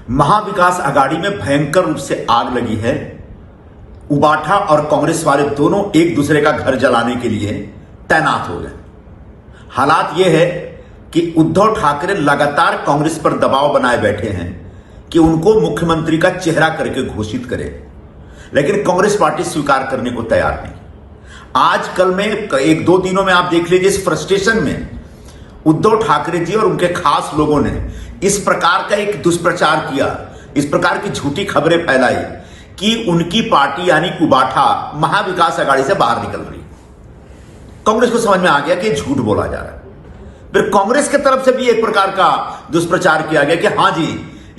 महाविकास आघाड़ी में भयंकर रूप से आग लगी है। उबाठा और कांग्रेस वाले दोनों एक दूसरे का घर जलाने के लिए तैनात हो गए। हालात यह है कि उद्धव ठाकरे लगातार कांग्रेस पर दबाव बनाए बैठे हैं कि उनको मुख्यमंत्री का चेहरा करके घोषित करे, लेकिन कांग्रेस पार्टी स्वीकार करने को तैयार नहीं। आजकल में एक दो दिनों में आप देख लीजिए, इस फ्रस्ट्रेशन में उद्धव ठाकरे जी और उनके खास लोगों ने इस प्रकार का एक दुष्प्रचार किया, इस प्रकार की झूठी खबरें फैलाई कि उनकी पार्टी यानी उबाठा महाविकास आघाड़ी से बाहर निकल रही। कांग्रेस को समझ में आ गया कि झूठ बोला जा रहा है। फिर कांग्रेस की तरफ से भी एक प्रकार का दुष्प्रचार किया गया कि हां जी,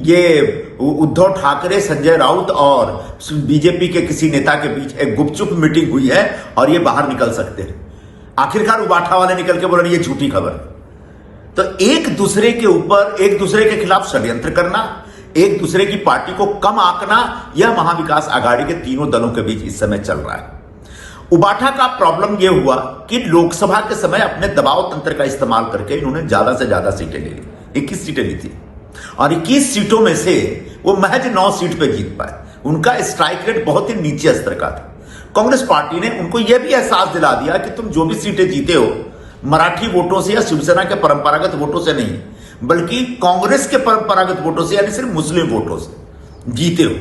ये उद्धव ठाकरे, संजय राउत और बीजेपी के किसी नेता के बीच एक गुपचुप मीटिंग हुई है और ये बाहर निकल सकते हैं। आखिरकार उबाठा वाले निकल के बोले ये झूठी खबर। तो एक दूसरे के ऊपर, एक दूसरे के खिलाफ षड्यंत्र करना, एक दूसरे की पार्टी को कम आंकना, यह महाविकास आघाड़ी के तीनों दलों के बीच इस समय चल रहा है। उबाठा का प्रॉब्लम यह हुआ कि लोकसभा के समय अपने दबाव तंत्र का इस्तेमाल करके इन्होंने ज्यादा से ज्यादा सीटें ले ली। 21 सीटें ली थी और 21 सीटों में से वो महज 9 सीट पे जीत पाए। उनका स्ट्राइक रेट बहुत ही नीचे स्तर का था। कांग्रेस पार्टी ने उनको यह भी एहसास दिला दिया कि तुम जो भी सीटें जीते हो, मराठी वोटों से या शिवसेना के परंपरागत वोटों से नहीं, बल्कि कांग्रेस के परंपरागत वोटों से, यानी सिर्फ मुस्लिम वोटों से जीते हो।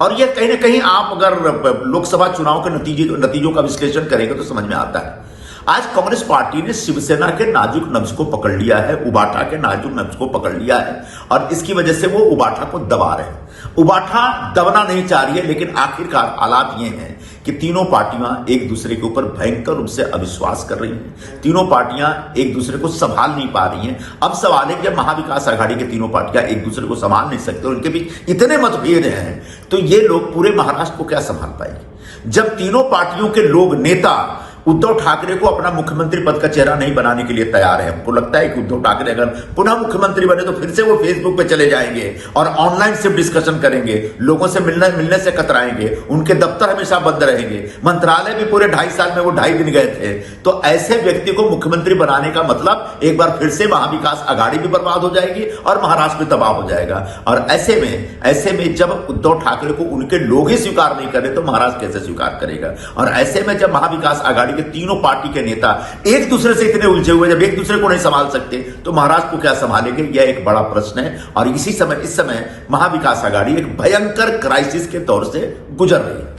और यह कहीं ना कहीं आप अगर लोकसभा चुनाव के नतीजों का विश्लेषण करेंगे तो समझ में आता है। आज कांग्रेस पार्टी ने शिवसेना के नाजुक नब्ज को पकड़ लिया है, उबाठा के नाजुक नब्ज को पकड़ लिया है और इसकी वजह से वो उबाठा को दबा रहे हैं। उबाठा दबना नहीं चाह रही है, लेकिन आखिरकार हालात ये हैं कि तीनों पार्टियां एक दूसरे के ऊपर भयंकर रूप से अविश्वास कर रही हैं। तीनों पार्टियां एक दूसरे को संभाल नहीं पा रही हैं। अब सवाल है कि जब महाविकास आघाड़ी के तीनों पार्टियां एक दूसरे को संभाल नहीं सकते और उनके बीच इतने मतभेद हैं, तो ये लोग पूरे महाराष्ट्र को क्या संभाल पाएंगे? जब तीनों पार्टियों के लोग, नेता उद्धव ठाकरे को अपना मुख्यमंत्री पद का चेहरा नहीं बनाने के लिए तैयार है। हमको लगता है कि उद्धव ठाकरे अगर पुनः मुख्यमंत्री बने तो फिर से वो फेसबुक पे चले जाएंगे और ऑनलाइन सिर्फ डिस्कशन करेंगे, लोगों से मिलने से कतराएंगे, उनके दफ्तर हमेशा बंद रहेंगे। मंत्रालय भी पूरे 2.5 साल में वो 2.5 दिन गए थे। तो ऐसे व्यक्ति को मुख्यमंत्री बनाने का मतलब एक बार फिर से महाविकास आघाड़ी भी बर्बाद हो जाएगी और महाराष्ट्र भी तबाह हो जाएगा। और ऐसे में जब उद्धव ठाकरे को उनके लोग ही स्वीकार नहीं करे तो महाराष्ट्र कैसे स्वीकार करेगा? और ऐसे में जब महाविकास आघाड़ी के तीनों पार्टी के नेता एक दूसरे से इतने उलझे हुए, जब एक दूसरे को नहीं संभाल सकते तो महाराष्ट्र को क्या संभालेंगे? यह एक बड़ा प्रश्न है। और इस समय महाविकास आघाड़ी एक भयंकर क्राइसिस के दौर से गुजर रही है।